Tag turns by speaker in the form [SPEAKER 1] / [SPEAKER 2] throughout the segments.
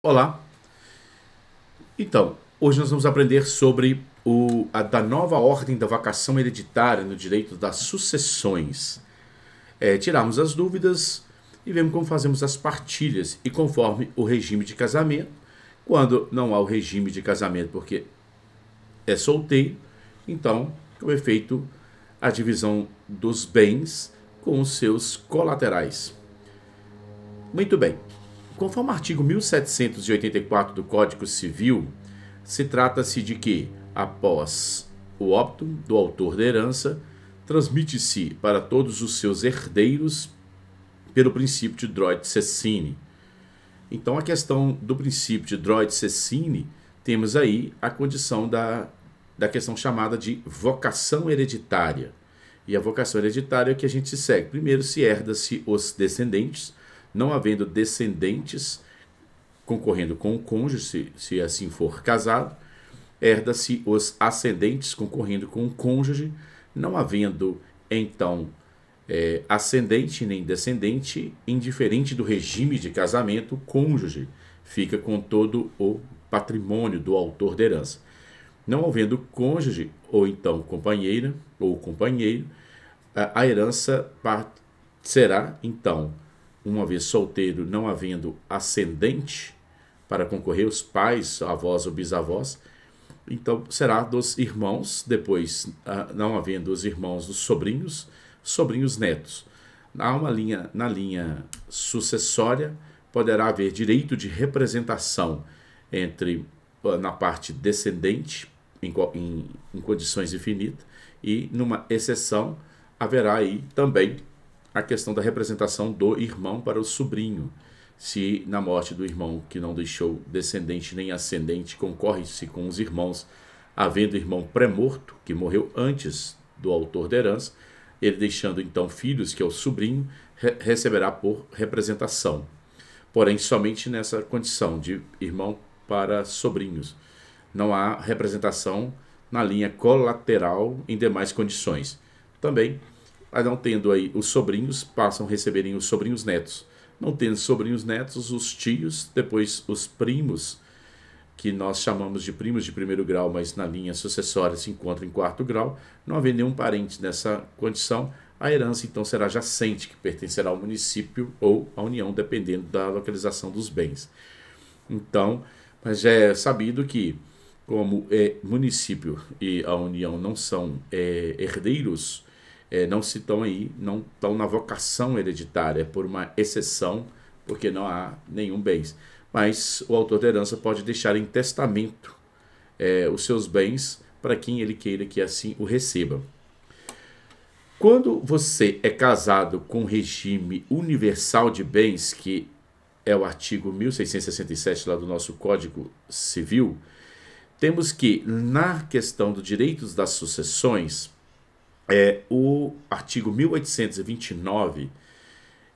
[SPEAKER 1] Olá, então, hoje nós vamos aprender sobre da nova ordem da vacação hereditária no direito das sucessões. Tirarmos as dúvidas e vemos como fazemos as partilhas e conforme o regime de casamento. Quando não há o regime de casamento porque é solteiro, então, como é feito a divisão dos bens com os seus colaterais. Muito bem. Conforme o artigo 1784 do Código Civil, se trata-se de que, após o óbito do autor da herança, transmite-se para todos os seus herdeiros pelo princípio de Droit-Cessini. Então, a questão do princípio de Droit-Cessini, temos aí a condição da questão chamada de vocação hereditária. E a vocação hereditária é que a gente segue. Primeiro, se herda-se os descendentes, não havendo descendentes concorrendo com o cônjuge, se assim for casado, herda-se os ascendentes concorrendo com o cônjuge, não havendo, então, ascendente nem descendente, indiferente do regime de casamento, o cônjuge fica com todo o patrimônio do autor da herança. Não havendo cônjuge, ou então companheira, ou companheiro, a herança será, então, uma vez solteiro, não havendo ascendente para concorrer, os pais, avós ou bisavós, então será dos irmãos, depois, não havendo os irmãos dos sobrinhos, sobrinhos netos. Na linha sucessória, poderá haver direito de representação na parte descendente, em condições infinitas, e numa exceção, haverá aí também a questão da representação do irmão para o sobrinho. Se na morte do irmão que não deixou descendente nem ascendente, concorre-se com os irmãos, havendo irmão pré-morto, que morreu antes do autor da herança, ele deixando então filhos, que é o sobrinho, receberá por representação. Porém, somente nessa condição de irmão para sobrinhos. Não há representação na linha colateral em demais condições. Também, não tendo aí os sobrinhos, passam a receberem os sobrinhos netos. Não tendo sobrinhos netos, os tios, depois os primos, que nós chamamos de primos de primeiro grau, mas na linha sucessória se encontram em quarto grau. Não havendo nenhum parente nessa condição, a herança então será jacente, que pertencerá ao município ou à União, dependendo da localização dos bens. Então, mas já é sabido que, como município e a União não são herdeiros, não estão na vocação hereditária, por uma exceção, porque não há nenhum bens. Mas o autor da herança pode deixar em testamento os seus bens para quem ele queira que assim o receba. Quando você é casado com regime universal de bens, que é o artigo 1667 lá do nosso Código Civil, temos que, na questão dos direitos das sucessões, o artigo 1829,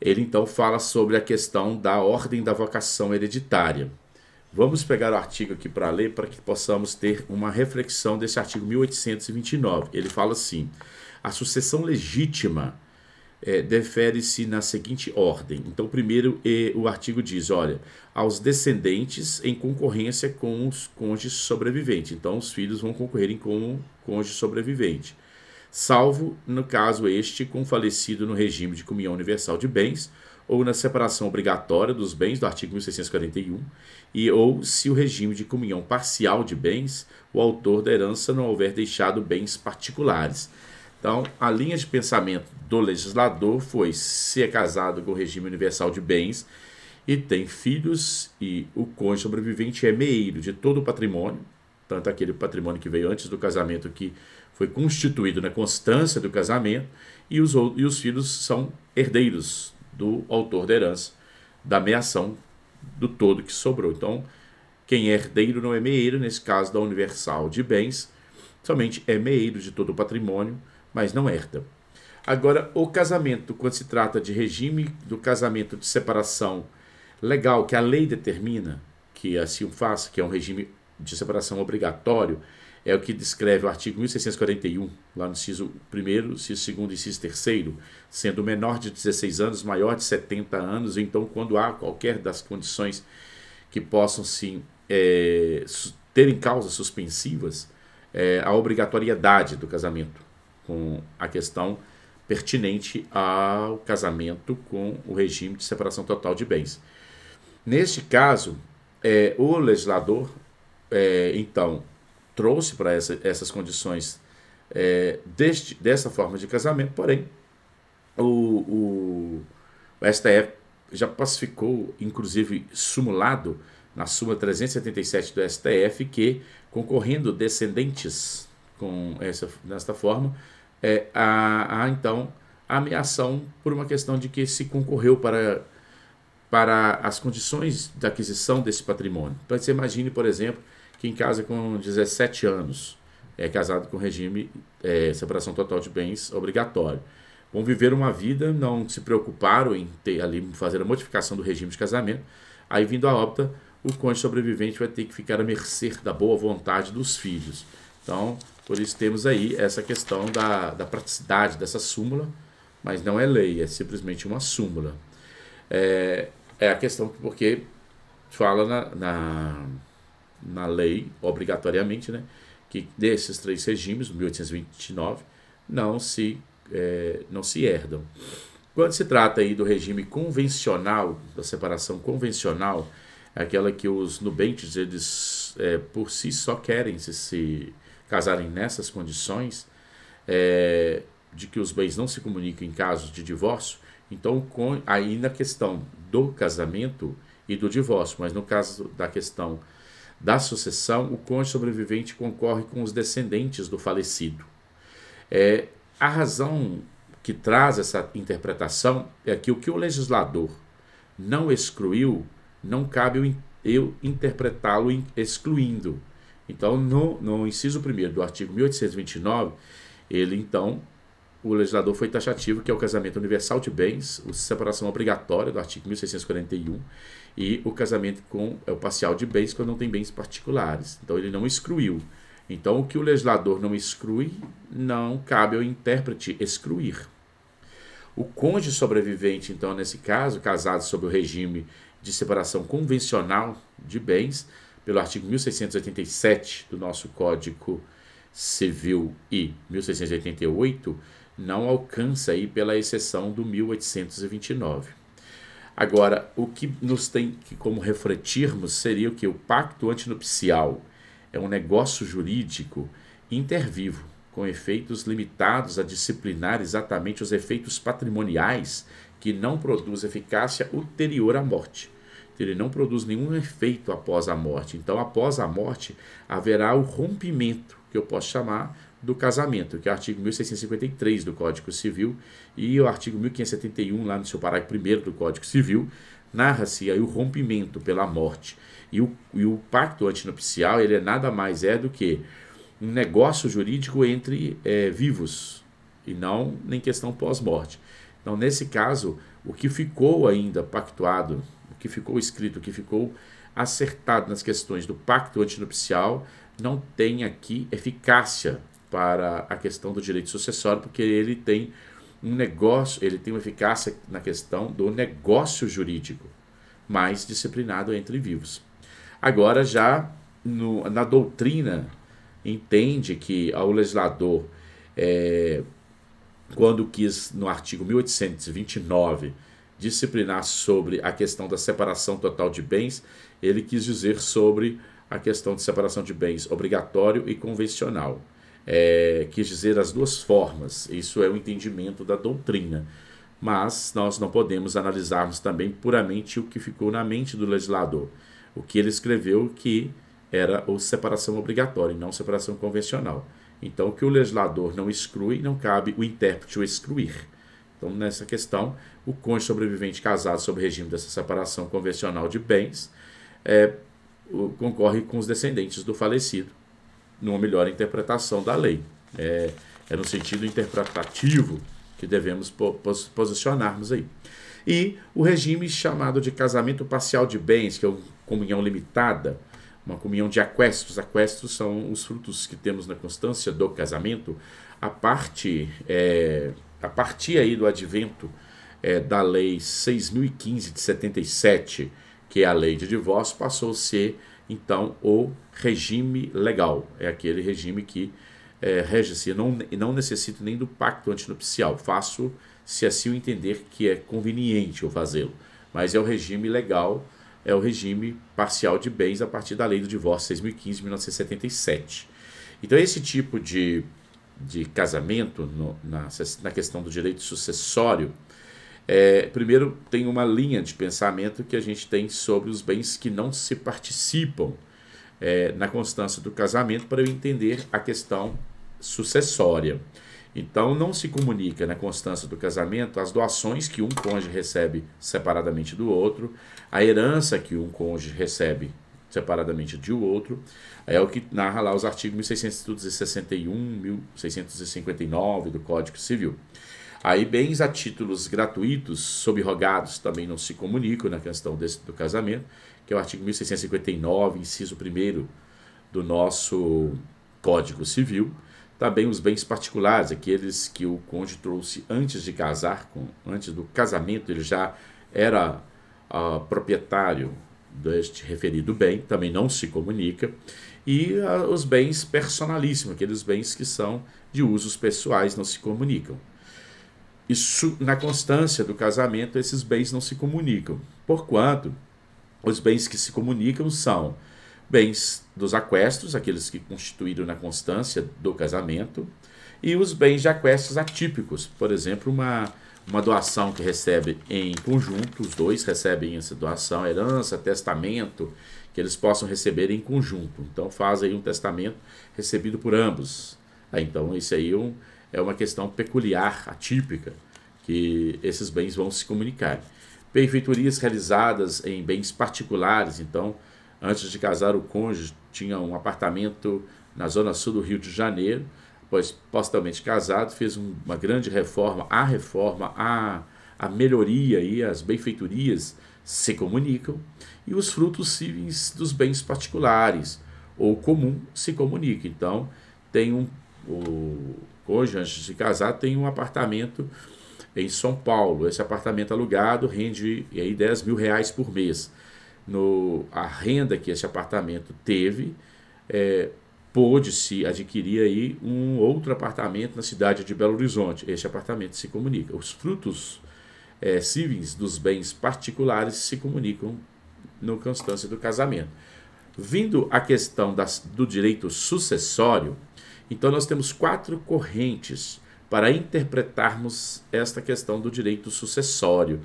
[SPEAKER 1] ele então fala sobre a questão da ordem da vocação hereditária. Vamos pegar o artigo aqui para ler, para que possamos ter uma reflexão desse artigo 1829. Ele fala assim: a sucessão legítima defere-se na seguinte ordem. Então, primeiro, o artigo diz, olha, aos descendentes em concorrência com os cônjuges sobreviventes. Então, os filhos vão concorrerem com o cônjuge sobrevivente, salvo, no caso este, com falecido no regime de comunhão universal de bens, ou na separação obrigatória dos bens, do artigo 1641, ou se o regime de comunhão parcial de bens, o autor da herança não houver deixado bens particulares. Então, a linha de pensamento do legislador foi: se é casado com o regime universal de bens e tem filhos, e o cônjuge sobrevivente é meeiro de todo o patrimônio, tanto aquele patrimônio que veio antes do casamento, que foi constituído na constância do casamento, e os filhos são herdeiros do autor da herança, da meação do todo que sobrou. Então, quem é herdeiro não é meeiro, nesse caso da universal de bens, somente é meeiro de todo o patrimônio, mas não herda. Agora, o casamento, quando se trata de regime do casamento de separação legal, que a lei determina que assim o faça, que é um regime de separação obrigatório, é o que descreve o artigo 1641, lá no inciso 1º, inciso 2º e inciso 3º, sendo menor de 16 anos, maior de 70 anos, então quando há qualquer das condições que possam sim ter em causas suspensivas a obrigatoriedade do casamento, com a questão pertinente ao casamento com o regime de separação total de bens. Neste caso, o legislador, então, trouxe para essas condições dessa forma de casamento, porém, o STF já pacificou, inclusive sumulado, na súmula 377 do STF, que, concorrendo descendentes nesta forma, há então a ameação por uma questão de que se concorreu para as condições da aquisição desse patrimônio. Então você imagine, por exemplo, quem casa com 17 anos é casado com regime separação total de bens obrigatório. Vão viver uma vida, não se preocuparam em fazer a modificação do regime de casamento. Aí, vindo a óbito, o cônjuge sobrevivente vai ter que ficar à mercê da boa vontade dos filhos. Então, por isso temos aí essa questão da praticidade dessa súmula, mas não é lei, é simplesmente uma súmula. É a questão porque fala na lei, obrigatoriamente, né, que desses três regimes, 1829, não se herdam. Quando se trata aí do regime convencional, da separação convencional, é aquela que os nubentes, eles por si só querem se casarem nessas condições, de que os bens não se comunicam em casos de divórcio. Então, aí na questão do casamento e do divórcio, mas no caso da questão da sucessão, o cônjuge sobrevivente concorre com os descendentes do falecido. A razão que traz essa interpretação é que o que o legislador não excluiu, não cabe eu interpretá-lo excluindo. Então, no inciso 1º do artigo 1829, o legislador foi taxativo, que é o casamento universal de bens, a separação obrigatória do artigo 1641 e o casamento com o parcial de bens quando não tem bens particulares. Então, ele não excluiu. Então, o que o legislador não exclui, não cabe ao intérprete excluir. O cônjuge sobrevivente, então, nesse caso, casado sob o regime de separação convencional de bens, pelo artigo 1687 do nosso Código Civil e 1688, não alcança aí pela exceção do 1829. Agora, o que nos tem que como refletirmos seria o que o pacto antinupcial é um negócio jurídico intervivo, com efeitos limitados a disciplinar exatamente os efeitos patrimoniais que não produz eficácia ulterior à morte. Ele não produz nenhum efeito após a morte. Então, após a morte, haverá o rompimento, que eu posso chamar do casamento, que é o artigo 1653 do Código Civil, e o artigo 1571, lá no seu parágrafo 1º do Código Civil, narra-se aí o rompimento pela morte. E o pacto antinupcial, ele nada mais do que um negócio jurídico entre vivos, e não nem questão pós-morte. Então, nesse caso, o que ficou ainda pactuado, o que ficou escrito, o que ficou acertado nas questões do pacto antinupcial, não tem aqui eficácia para a questão do direito sucessório, porque ele tem um negócio, ele tem uma eficácia na questão do negócio jurídico, mais disciplinado entre vivos. Agora, já na doutrina, entende que o legislador, quando quis, no artigo 1829, disciplinar sobre a questão da separação total de bens, ele quis dizer sobre a questão de separação de bens obrigatório e convencional. Quis dizer as duas formas, isso é o entendimento da doutrina. Mas nós não podemos analisarmos também puramente o que ficou na mente do legislador. O que ele escreveu que era a separação obrigatória e não separação convencional. Então, o que o legislador não exclui, não cabe o intérprete o excluir. Então, nessa questão, o cônjuge sobrevivente casado sob o regime dessa separação convencional de bens concorre com os descendentes do falecido, numa melhor interpretação da lei. É no sentido interpretativo que devemos posicionarmos aí. E o regime chamado de casamento parcial de bens, que é uma comunhão limitada, uma comunhão de aquestos. Aquestos são os frutos que temos na constância do casamento, a partir aí do advento da lei 6.015 de 77, que é a lei de divórcio, passou a ser, então, o regime legal. É aquele regime que rege-se, não necessito nem do pacto antinupcial, faço se assim eu entender que é conveniente eu fazê-lo. Mas é o regime legal, é o regime parcial de bens a partir da lei do divórcio 6.015 de 1977. Então esse tipo de casamento na questão do direito sucessório, primeiro tem uma linha de pensamento que a gente tem sobre os bens que não se participam na constância do casamento para eu entender a questão sucessória. Então não se comunica na constância do casamento as doações que um cônjuge recebe separadamente do outro, a herança que um cônjuge recebe separadamente de outro, é o que narra lá os artigos 1661, 1659 do Código Civil. Aí bens a títulos gratuitos, subrogados, também não se comunicam na questão do casamento, que é o artigo 1659, inciso 1º do nosso Código Civil. Também os bens particulares, aqueles que o cônjuge trouxe antes de casar, antes do casamento, ele já era proprietário deste referido bem, também não se comunica. E os bens personalíssimos, aqueles bens que são de usos pessoais, não se comunicam. Isso, na constância do casamento, esses bens não se comunicam. Porquanto, os bens que se comunicam são bens dos aquestos, aqueles que constituíram na constância do casamento, e os bens de aquestos atípicos, por exemplo, uma doação que recebe em conjunto, os dois recebem essa doação, herança, testamento, que eles possam receber em conjunto. Então faz aí um testamento recebido por ambos. Então isso aí é uma questão peculiar, atípica, que esses bens vão se comunicar. Benfeitorias realizadas em bens particulares, então, antes de casar o cônjuge tinha um apartamento na zona sul do Rio de Janeiro, pois posteriormente casado fez uma grande reforma, a melhoria e as benfeitorias se comunicam, e os frutos cíveis dos bens particulares ou comum se comunicam. Então, o cônjuge, antes de casar, tem um apartamento em São Paulo. Esse apartamento alugado rende aí R$10.000 por mês. A renda que esse apartamento teve, pôde-se adquirir aí um outro apartamento na cidade de Belo Horizonte. Este apartamento se comunica. Os frutos cíveis dos bens particulares se comunicam na constância do casamento. Vindo à questão do direito sucessório, então nós temos 4 correntes para interpretarmos esta questão do direito sucessório,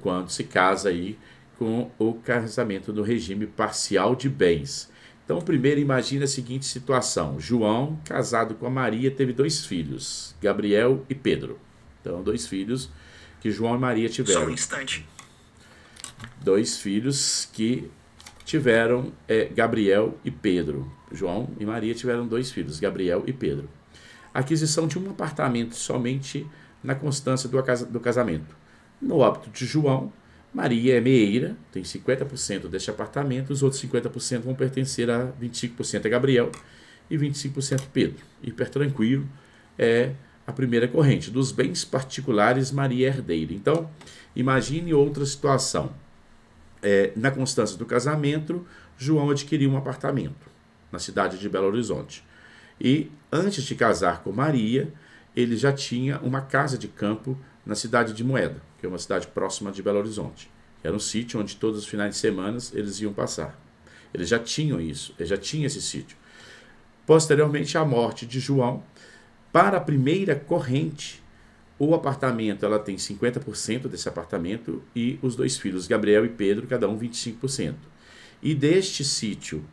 [SPEAKER 1] quando se casa aí com o casamento no regime parcial de bens. Então, primeiro, imagine a seguinte situação. João, casado com a Maria, teve 2 filhos, Gabriel e Pedro. Então, 2 filhos que João e Maria tiveram.
[SPEAKER 2] Só um instante.
[SPEAKER 1] 2 filhos que tiveram Gabriel e Pedro. João e Maria tiveram 2 filhos, Gabriel e Pedro. Aquisição de um apartamento somente na constância do casamento. No óbito de João, Maria é meeira, tem 50% deste apartamento, os outros 50% vão pertencer a 25% a Gabriel e 25% Pedro. Hiper tranquilo, é a primeira corrente. Dos bens particulares, Maria é herdeira. Então, imagine outra situação. Na constância do casamento, João adquiriu um apartamento na cidade de Belo Horizonte. E antes de casar com Maria, ele já tinha uma casa de campo na cidade de Moeda, que é uma cidade próxima de Belo Horizonte. Era um sítio onde todos os finais de semana eles iam passar. Eles já tinham isso, ele já tinha esse sítio. Posteriormente à morte de João, para a primeira corrente, o apartamento, ela tem 50% desse apartamento e os 2 filhos, Gabriel e Pedro, cada um 25%. E deste sítio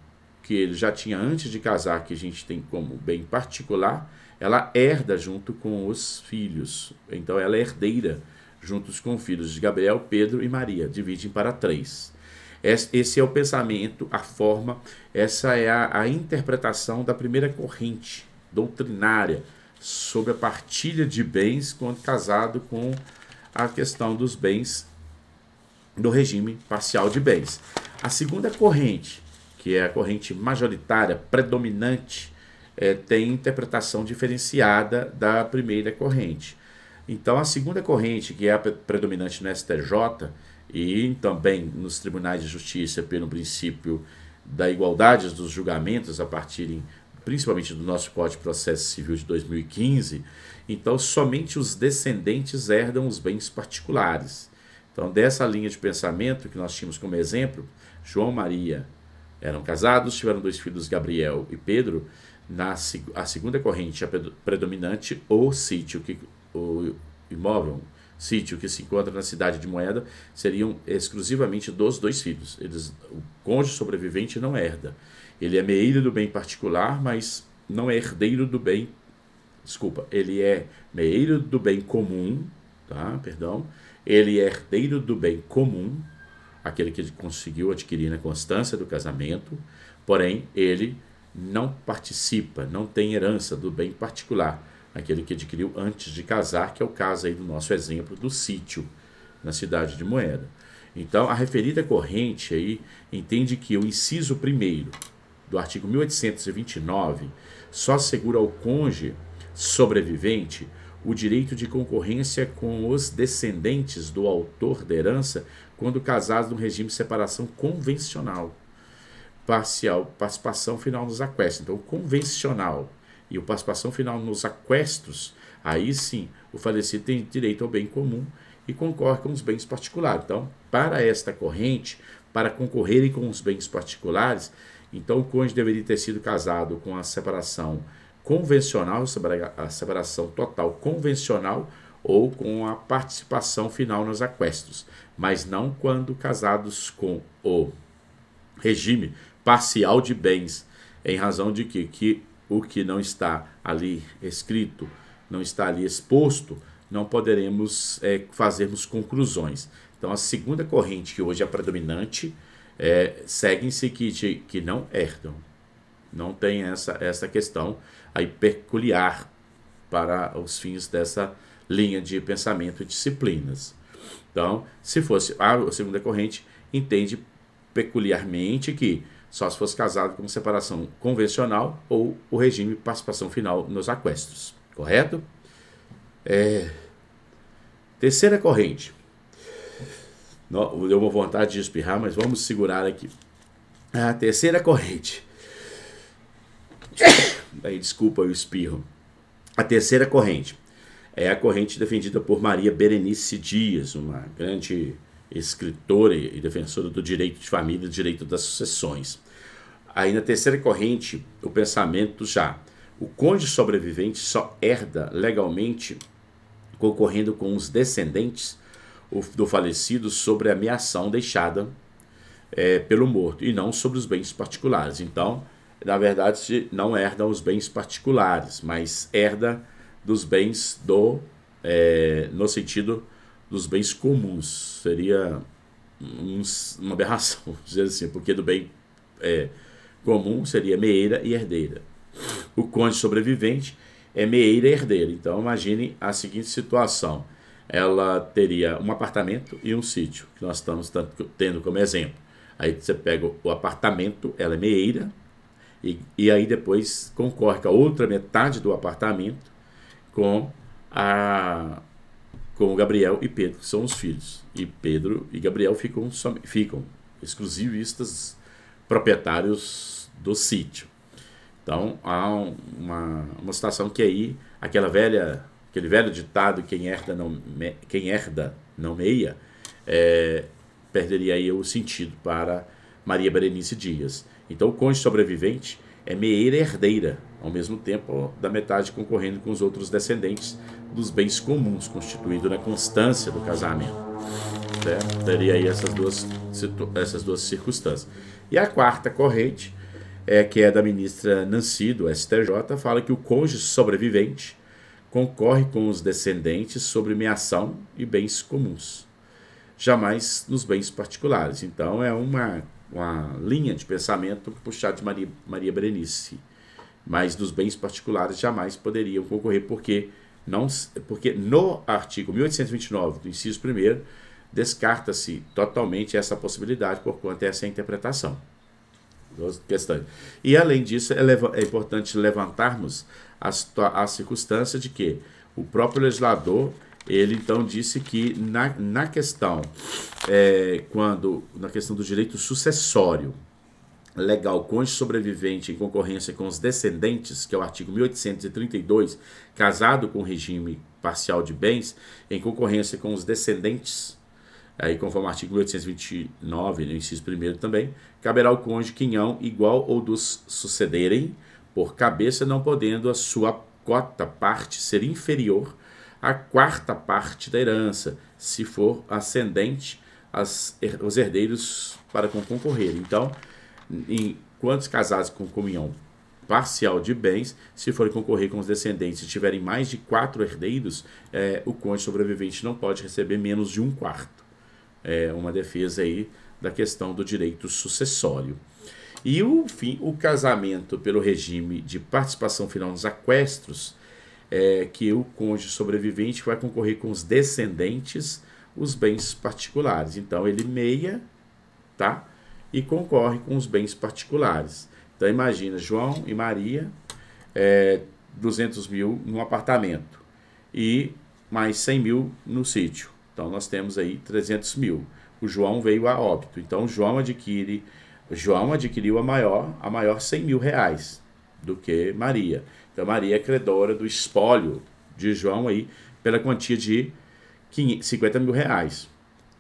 [SPEAKER 1] que ele já tinha antes de casar, que a gente tem como bem particular, ela herda junto com os filhos. Então ela é herdeira juntos com os filhos de Gabriel, Pedro e Maria, dividem para 3. Esse é o pensamento, a forma, essa é a interpretação da primeira corrente doutrinária sobre a partilha de bens quando casado com a questão dos bens do regime parcial de bens. A segunda corrente, que é a corrente majoritária, predominante, tem interpretação diferenciada da primeira corrente. Então, a segunda corrente, que é a predominante no STJ, e também nos tribunais de justiça pelo princípio da igualdade dos julgamentos a partir principalmente do nosso Código de Processo Civil de 2015, então somente os descendentes herdam os bens particulares. Então, dessa linha de pensamento que nós tínhamos como exemplo, João e Maria eram casados, tiveram 2 filhos, Gabriel e Pedro. A segunda corrente, a predominante, o imóvel, sítio que se encontra na cidade de Moeda, seriam exclusivamente dos 2 filhos. O cônjuge sobrevivente não herda. Ele é meeiro do bem particular, mas não é herdeiro do bem. Desculpa, ele é meeiro do bem comum, tá? Perdão. Ele é herdeiro do bem comum, aquele que conseguiu adquirir na constância do casamento, porém ele não participa, não tem herança do bem particular, aquele que adquiriu antes de casar, que é o caso aí do nosso exemplo do sítio na cidade de Moeda. Então, a referida corrente aí entende que o inciso 1º do artigo 1829 só assegura ao cônjuge sobrevivente o direito de concorrência com os descendentes do autor da herança quando casados no regime de separação convencional, parcial, participação final nos aquestos. Então, convencional e o participação final nos aquestos, aí sim o falecido tem direito ao bem comum e concorre com os bens particulares. Então, para esta corrente, para concorrerem com os bens particulares, então o cônjuge deveria ter sido casado com a separação convencional, a separação total convencional ou com a participação final nos aquestos, mas não quando casados com o regime parcial de bens, em razão de que o que não está ali escrito, não está ali exposto, não poderemos fazermos conclusões. Então, a segunda corrente, que hoje é a predominante, seguem-se que não herdam. Não tem essa questão aí peculiar para os fins dessa linha de pensamento e disciplinas. Então, se fosse a segunda corrente, entende peculiarmente que só se fosse casado com separação convencional ou o regime de participação final nos aquestos. Correto? Terceira corrente. Deu uma vontade de espirrar, mas vamos segurar aqui. A terceira corrente. Aí, desculpa o espirro. A terceira corrente é a corrente defendida por Maria Berenice Dias, uma grande escritora e defensora do direito de família e do direito das sucessões. Aí na terceira corrente, o pensamento o cônjuge sobrevivente só herda legalmente concorrendo com os descendentes do falecido sobre a meação deixada pelo morto e não sobre os bens particulares. Então, na verdade, não herda os bens particulares, mas herda dos bens no sentido dos bens comuns. Seria uma aberração, dizer assim, porque do bem comum seria meeira e herdeira. O cônjuge sobrevivente é meeira e herdeira. Então, imagine a seguinte situação. Ela teria um apartamento e um sítio, que nós estamos tendo como exemplo. Aí você pega o apartamento, ela é meeira, e aí depois concorre com a outra metade do apartamento com o Gabriel e Pedro, que são os filhos. E Pedro e Gabriel ficam exclusivistas proprietários do sítio. Então, há uma situação que aí, aquele velho ditado, quem herda não meia, perderia aí o sentido para Maria Berenice Dias. Então, o cônjuge sobrevivente é meeira e herdeira, ao mesmo tempo da metade concorrendo com os outros descendentes dos bens comuns, constituído na constância do casamento. Certo? Teria aí essas duas circunstâncias. E a quarta corrente, que é da ministra Nancy, do STJ, fala que o cônjuge sobrevivente concorre com os descendentes sobre meação e bens comuns, jamais nos bens particulares. Então, é uma linha de pensamento puxada de Maria Berenice, mas dos bens particulares jamais poderiam concorrer, porque no artigo 1829 do inciso 1º descarta-se totalmente essa possibilidade por conta dessa interpretação. Questões. E além disso, é importante levantarmos a circunstância de que o próprio legislador ele então disse que na questão na questão do direito sucessório legal, cônjuge sobrevivente em concorrência com os descendentes, que é o artigo 1832, casado com regime parcial de bens, em concorrência com os descendentes, aí conforme o artigo 1829, no inciso 1º também, caberá ao cônjuge quinhão igual ou dos sucederem por cabeça, não podendo a sua cota parte ser inferior à quarta parte da herança, se for ascendente os herdeiros para concorrer. Então, em quantos casados com comunhão parcial de bens, se forem concorrer com os descendentes e tiverem mais de 4 herdeiros, o cônjuge sobrevivente não pode receber menos de 1/4. É uma defesa aí da questão do direito sucessório. E o casamento pelo regime de participação final nos aquestos, que o cônjuge sobrevivente vai concorrer com os descendentes os bens particulares. Então ele meia, tá? E concorre com os bens particulares. Então imagina, João e Maria, 200 mil no apartamento e mais 100 mil no sítio. Então nós temos aí 300 mil. O João veio a óbito. Então João adquiriu a maior 100 mil reais do que Maria. Então Maria é credora do espólio de João aí pela quantia de 50 mil reais.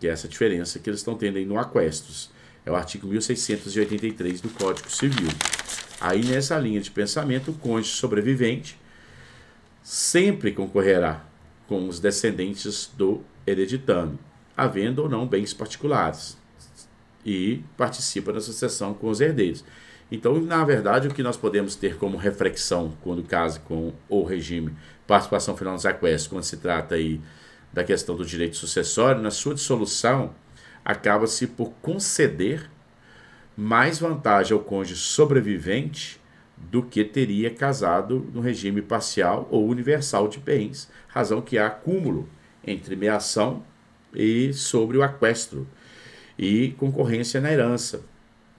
[SPEAKER 1] Que é essa diferença que eles estão tendo aí no aquestos. É o artigo 1683 do Código Civil. Aí nessa linha de pensamento, o cônjuge sobrevivente sempre concorrerá com os descendentes do hereditando, havendo ou não bens particulares, e participa da sucessão com os herdeiros. Então, na verdade, o que nós podemos ter como reflexão quando casa com o regime participação final nos aquestos, quando se trata aí da questão do direito sucessório, na sua dissolução, acaba-se por conceder mais vantagem ao cônjuge sobrevivente do que teria casado no regime parcial ou universal de bens, razão que há acúmulo entre meação e sobre o aquesto, e concorrência na herança,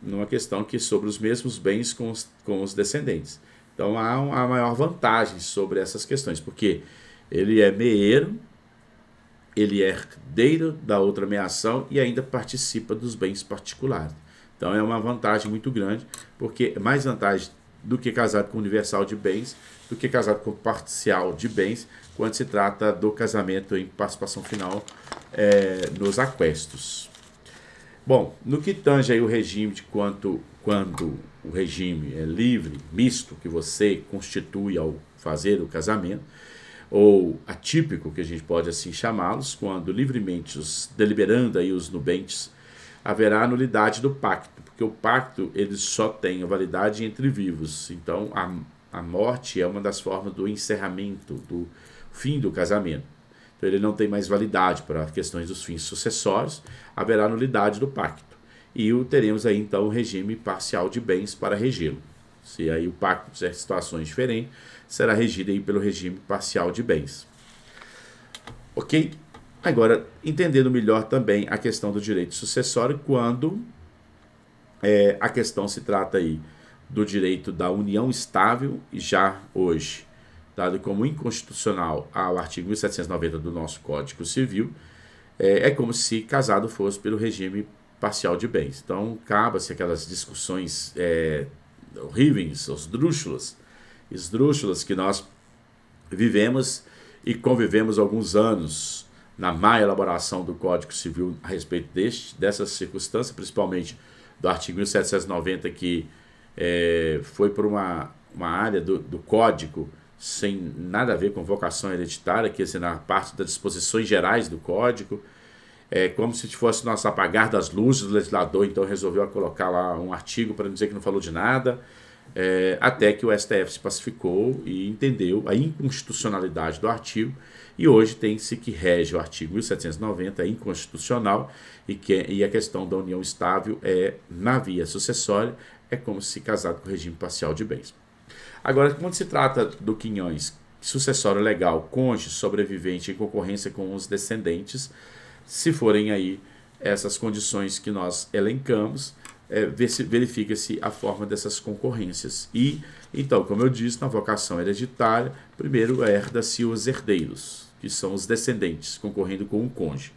[SPEAKER 1] numa questão que sobre os mesmos bens com os descendentes. Então há uma maior vantagem sobre essas questões, porque ele é meeiro, ele é herdeiro da outra meação e ainda participa dos bens particulares. Então é uma vantagem muito grande, porque é mais vantagem do que casado com universal de bens, do que casado com parcial de bens, quando se trata do casamento em participação final nos aquestos. Bom, no que tange aí o regime de quando o regime é livre, misto, que você constitui ao fazer o casamento, ou atípico, que a gente pode assim chamá-los, quando livremente deliberando aí os nubentes, haverá nulidade do pacto, porque o pacto ele só tem a validade entre vivos. Então a morte é uma das formas do encerramento, do fim do casamento. Então ele não tem mais validade para questões dos fins sucessórios, haverá nulidade do pacto. E teremos aí então o regime parcial de bens para regê-lo. Se aí o pacto tiver situações diferentes, será regido aí pelo regime parcial de bens. Ok? Agora, entendendo melhor também a questão do direito sucessório, quando a questão se trata aí do direito da união estável, e já hoje dado como inconstitucional ao artigo 1790 do nosso Código Civil, é como se casado fosse pelo regime parcial de bens. Então, acaba-se aquelas discussões horríveis, esdrúxulas que nós vivemos e convivemos alguns anos na má elaboração do Código Civil a respeito dessa circunstância, principalmente do artigo 1790, que foi por uma área do Código sem nada a ver com vocação hereditária, que é na parte das disposições gerais do Código, como se fosse nosso apagar das luzes do legislador, então resolveu colocar lá um artigo para não dizer que não falou de nada, até que o STF se pacificou e entendeu a inconstitucionalidade do artigo, e hoje tem-se que rege o artigo 1790, é inconstitucional, e a questão da união estável na via sucessória, é como se casado com o regime parcial de bens. Agora, quando se trata do quinhões sucessório legal, cônjuge sobrevivente em concorrência com os descendentes, se forem aí essas condições que nós elencamos, verifica-se a forma dessas concorrências. E, então, como eu disse, na vocação hereditária, primeiro herda-se os herdeiros, que são os descendentes, concorrendo com o cônjuge.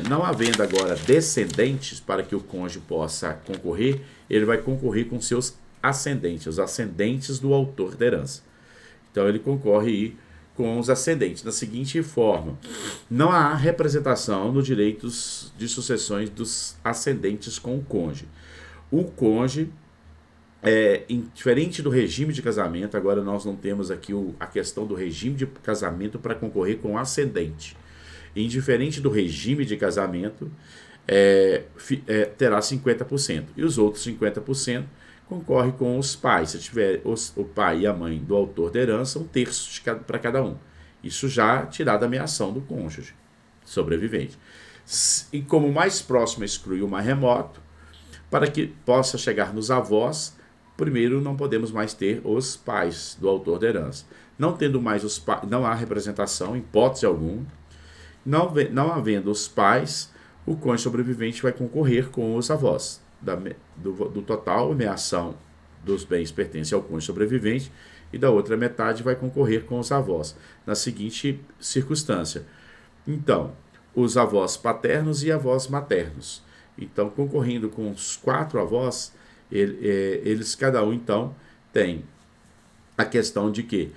[SPEAKER 1] Não havendo agora descendentes para que o cônjuge possa concorrer, ele vai concorrer com seus ascendentes, os ascendentes do autor da herança. Então ele concorre aí com os ascendentes, da seguinte forma: não há representação no direitos de sucessões dos ascendentes com o cônjuge. O cônjuge, diferente do regime de casamento, agora nós não temos aqui a questão do regime de casamento para concorrer com o ascendente. Indiferente do regime de casamento, terá 50%. E os outros 50% concorre com os pais. Se tiver o pai e a mãe do autor da herança, 1/3 para cada um. Isso já tirado a ameação do cônjuge sobrevivente. E como mais próximo exclui o mais remoto, para que possa chegar nos avós, primeiro não podemos mais ter os pais do autor da herança. Não tendo mais os pais, não há representação, em hipótese alguma. Não havendo os pais, o cônjuge sobrevivente vai concorrer com os avós. Do total, a ameação dos bens pertence ao cônjuge sobrevivente e da outra metade vai concorrer com os avós, na seguinte circunstância. Então, os avós paternos e avós maternos. Então, concorrendo com os 4 avós, eles cada um, então, tem a questão de que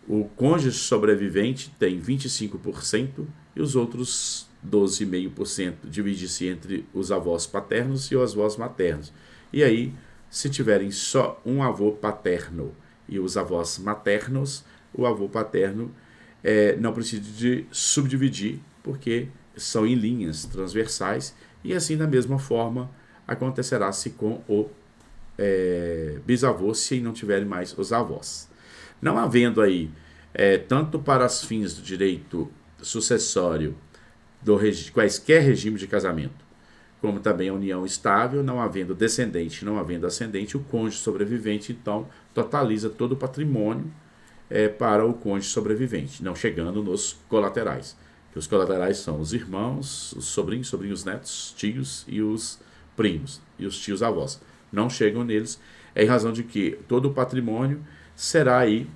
[SPEAKER 1] o cônjuge sobrevivente tem 25% e os outros 12,5% divide-se entre os avós paternos e os avós maternos. E aí, se tiverem só um avô paterno e os avós maternos, o avô paterno não precisa de subdividir, porque são em linhas transversais, e assim, da mesma forma, acontecerá-se com o bisavô, se não tiverem mais os avós. Não havendo aí, tanto para os fins do direito sucessório, quaisquer regime de casamento, como também a união estável, não havendo descendente, não havendo ascendente, o cônjuge sobrevivente, então, totaliza todo o patrimônio para o cônjuge sobrevivente, não chegando nos colaterais. Que os colaterais são os irmãos, os sobrinhos netos, tios e os primos, e os tios avós. Não chegam neles, em razão de que todo o patrimônio será aí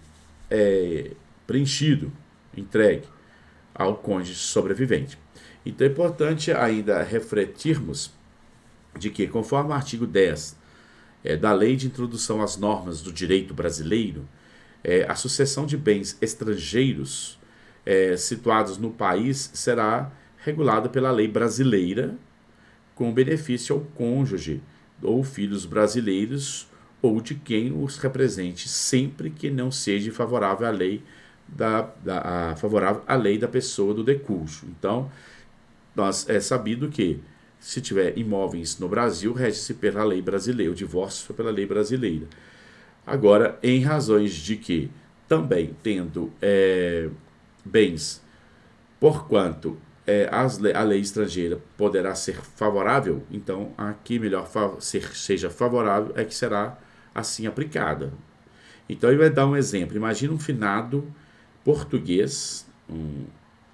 [SPEAKER 1] preenchido, entregue ao cônjuge sobrevivente. Então é importante ainda refletirmos de que, conforme o artigo 10 da Lei de Introdução às Normas do Direito Brasileiro, a sucessão de bens estrangeiros situados no país será regulada pela lei brasileira, com benefício ao cônjuge ou filhos brasileiros ou de quem os represente, sempre que não seja favorável à lei favorável à lei da pessoa do decurso. Então, é sabido que, se tiver imóveis no Brasil, rege-se pela lei brasileira, o divórcio foi pela lei brasileira. Agora, em razões de que, também tendo bens, porquanto a lei estrangeira poderá ser favorável, então aqui melhor seja favorável é que será assim aplicada. Então ele vai dar um exemplo. Imagina um finado português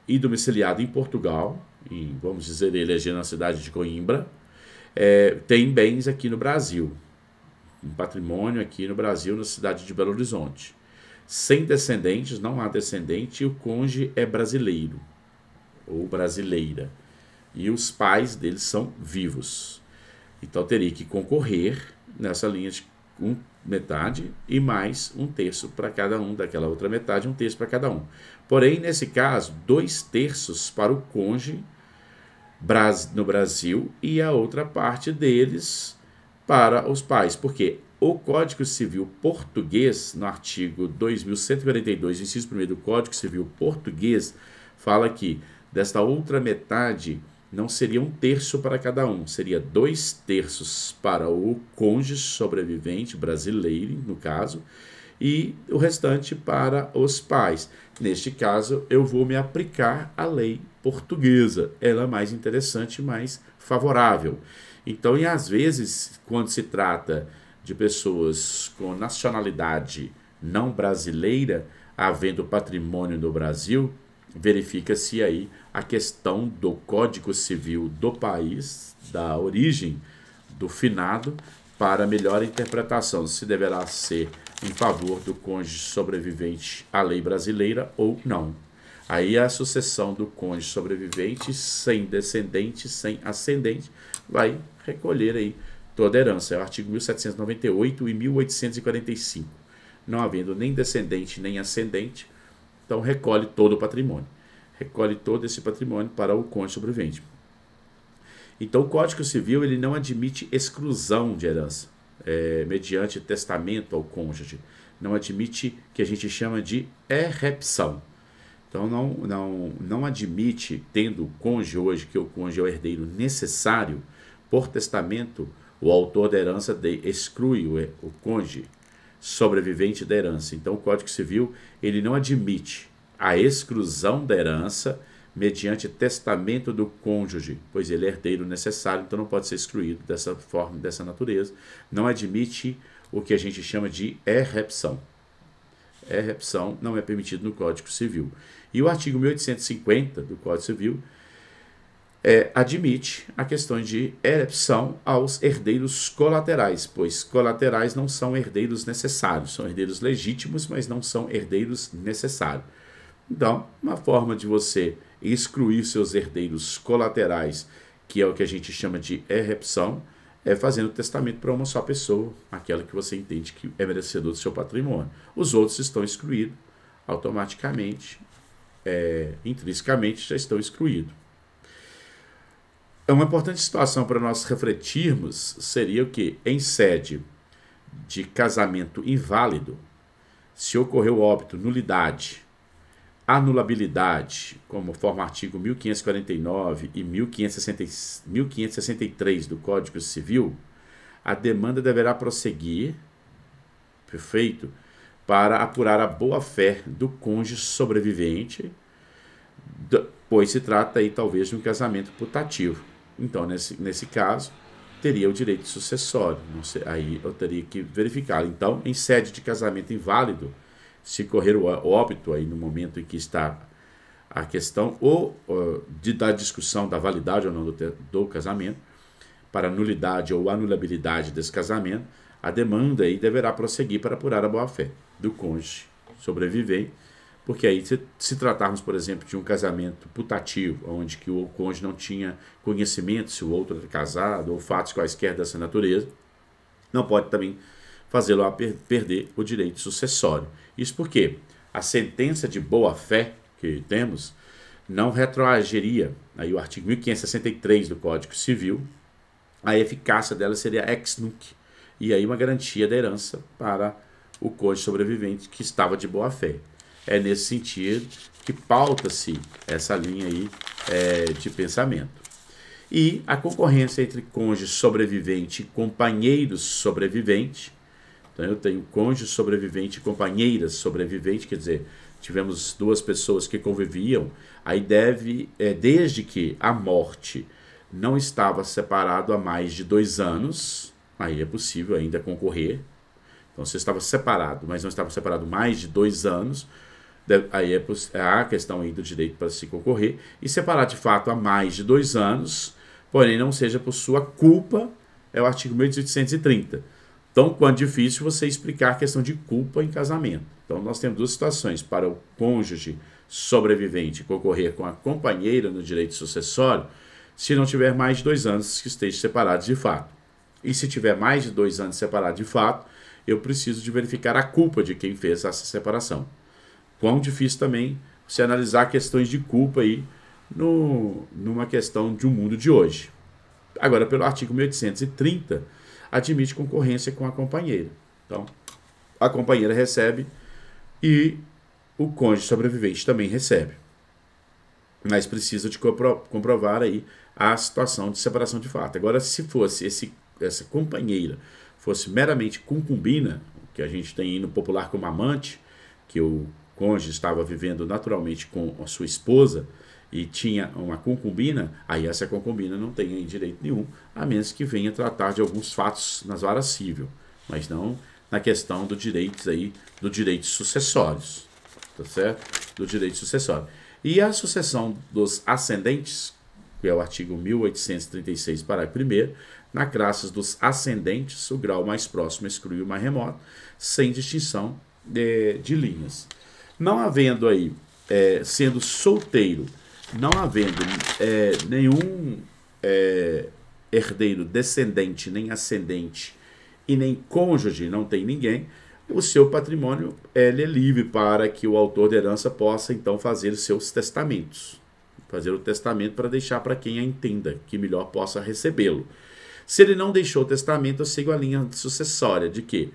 [SPEAKER 1] e domiciliado em Portugal, vamos dizer, ele na cidade de Coimbra, tem bens aqui no Brasil, um patrimônio aqui no Brasil, na cidade de Belo Horizonte. Sem descendentes, não há descendente, e o cônjuge é brasileiro ou brasileira, e os pais deles são vivos. Então teria que concorrer nessa linha de metade e mais 1/3 para cada um, daquela outra metade, 1/3 para cada um. Porém, nesse caso, 2/3 para o cônjuge no Brasil e a outra parte deles para os pais, porque o Código Civil Português, no artigo 2142, inciso 1º do Código Civil Português, fala que desta outra metade não seria 1/3 para cada um, seria 2/3 para o cônjuge sobrevivente brasileiro, no caso, e o restante para os pais. Neste caso, eu vou me aplicar à lei portuguesa. Ela é mais interessante, mais favorável. Então, e às vezes, quando se trata de pessoas com nacionalidade não brasileira, havendo patrimônio no Brasil, verifica-se aí a questão do Código Civil do país, da origem do finado, para melhor interpretação, se deverá ser em favor do cônjuge sobrevivente à lei brasileira ou não. Aí a sucessão do cônjuge sobrevivente, sem descendente, sem ascendente, vai recolher aí toda a herança. É o artigo 1798 e 1845. Não havendo nem descendente nem ascendente, então recolhe todo o patrimônio. Recolhe todo esse patrimônio para o cônjuge sobrevivente. Então o Código Civil ele não admite exclusão de herança, mediante testamento ao cônjuge. Não admite o que a gente chama de errepção. Então não admite, tendo o cônjuge hoje, que o cônjuge é o herdeiro necessário, por testamento, o autor da herança exclui o cônjuge sobrevivente da herança. Então o Código Civil ele não admite a exclusão da herança mediante testamento do cônjuge, pois ele é herdeiro necessário, então não pode ser excluído dessa forma, dessa natureza. Não admite o que a gente chama de errepção. Errepção não é permitido no Código Civil. E o artigo 1850 do Código Civil admite a questão de errepção aos herdeiros colaterais, pois colaterais não são herdeiros necessários, são herdeiros legítimos, mas não são herdeiros necessários. Então, uma forma de você excluir seus herdeiros colaterais, que é o que a gente chama de errepção, é fazendo testamento para uma só pessoa, aquela que você entende que é merecedor do seu patrimônio. Os outros estão excluídos automaticamente, intrinsecamente já estão excluídos. Uma importante situação para nós refletirmos seria o que? Em sede de casamento inválido, se ocorreu óbito, nulidade, anulabilidade, como forma artigo 1549 e 1563 do Código Civil, a demanda deverá prosseguir, perfeito, para apurar a boa-fé do cônjuge sobrevivente, pois se trata aí talvez de um casamento putativo. Então, nesse caso, teria o direito sucessório. Não sei, aí eu teria que verificar. Então, em sede de casamento inválido, se correr o óbito aí no momento em que está a questão ou da discussão da validade ou não do casamento, para nulidade ou anulabilidade desse casamento, a demanda aí deverá prosseguir para apurar a boa-fé do cônjuge sobrevivente, porque aí se tratarmos, por exemplo, de um casamento putativo, onde que o cônjuge não tinha conhecimento se o outro era casado ou fatos quaisquer dessa natureza, não pode também fazê-lo a perder o direito sucessório. Isso porque a sentença de boa-fé que temos não retroagiria, aí o artigo 1563 do Código Civil, a eficácia dela seria ex nunc, e aí uma garantia da herança para o cônjuge sobrevivente que estava de boa-fé. É nesse sentido que pauta-se essa linha aí de pensamento. E a concorrência entre cônjuge sobrevivente e companheiros sobrevivente. Então eu tenho cônjuge sobrevivente e companheiras sobrevivente, quer dizer, tivemos duas pessoas que conviviam, aí desde que a morte não estava separado há mais de 2 anos, aí é possível ainda concorrer. Então, se estava separado, mas não estava separado mais de 2 anos, aí há a questão aí do direito para se concorrer, e separar de fato há mais de 2 anos, porém não seja por sua culpa, é o artigo 1830. Então, quando difícil você explicar a questão de culpa em casamento. Então, nós temos 2 situações, para o cônjuge sobrevivente concorrer com a companheira no direito sucessório, se não tiver mais de 2 anos que estejam separados de fato. E se tiver mais de 2 anos separados de fato, eu preciso de verificar a culpa de quem fez essa separação. Quão difícil também você analisar questões de culpa aí numa questão de um mundo de hoje. Agora, pelo artigo 1830, admite concorrência com a companheira. Então, a companheira recebe e o cônjuge sobrevivente também recebe. Mas precisa de comprovar aí a situação de separação de fato. Agora, se fosse essa companheira fosse meramente concubina, que a gente tem aí no popular como amante, que o cônjuge estava vivendo naturalmente com a sua esposa e tinha uma concubina, aí essa concubina não tem direito nenhum, a menos que venha tratar de alguns fatos nas varas civil, mas não na questão do direitos sucessórios, tá certo? Do direito sucessório. E a sucessão dos ascendentes, que é o artigo 1836, parágrafo 1º, na classe dos ascendentes, o grau mais próximo exclui o mais remoto, sem distinção de linhas. Não havendo aí sendo solteiro, não havendo nenhum herdeiro descendente, nem ascendente, e nem cônjuge, não tem ninguém, o seu patrimônio ele é livre para que o autor da herança possa, então, fazer seus testamentos. Fazer o testamento para deixar para quem a entenda, que melhor possa recebê-lo. Se ele não deixou o testamento, eu sigo a linha sucessória, de que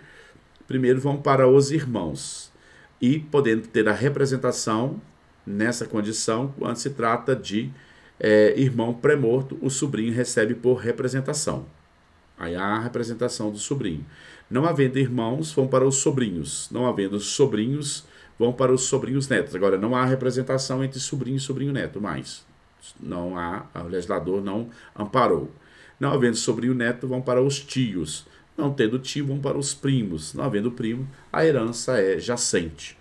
[SPEAKER 1] primeiro vão para os irmãos, e podendo ter a representação nessa condição, quando se trata de irmão pré-morto, o sobrinho recebe por representação. Aí há a representação do sobrinho. Não havendo irmãos, vão para os sobrinhos. Não havendo sobrinhos, vão para os sobrinhos netos. Agora, não há representação entre sobrinho e sobrinho neto mais. Não há, o legislador não amparou. Não havendo sobrinho neto, vão para os tios. Não tendo tio, vão para os primos. Não havendo primo, a herança é jacente.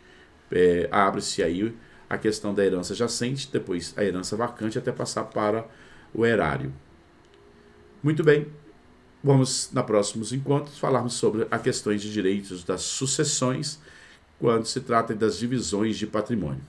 [SPEAKER 1] Abre-se aí a questão da herança jacente, depois a herança vacante, até passar para o erário. Muito bem. Vamos, nos próximos encontros, falarmos sobre as questões de direitos das sucessões, quando se trata das divisões de patrimônio.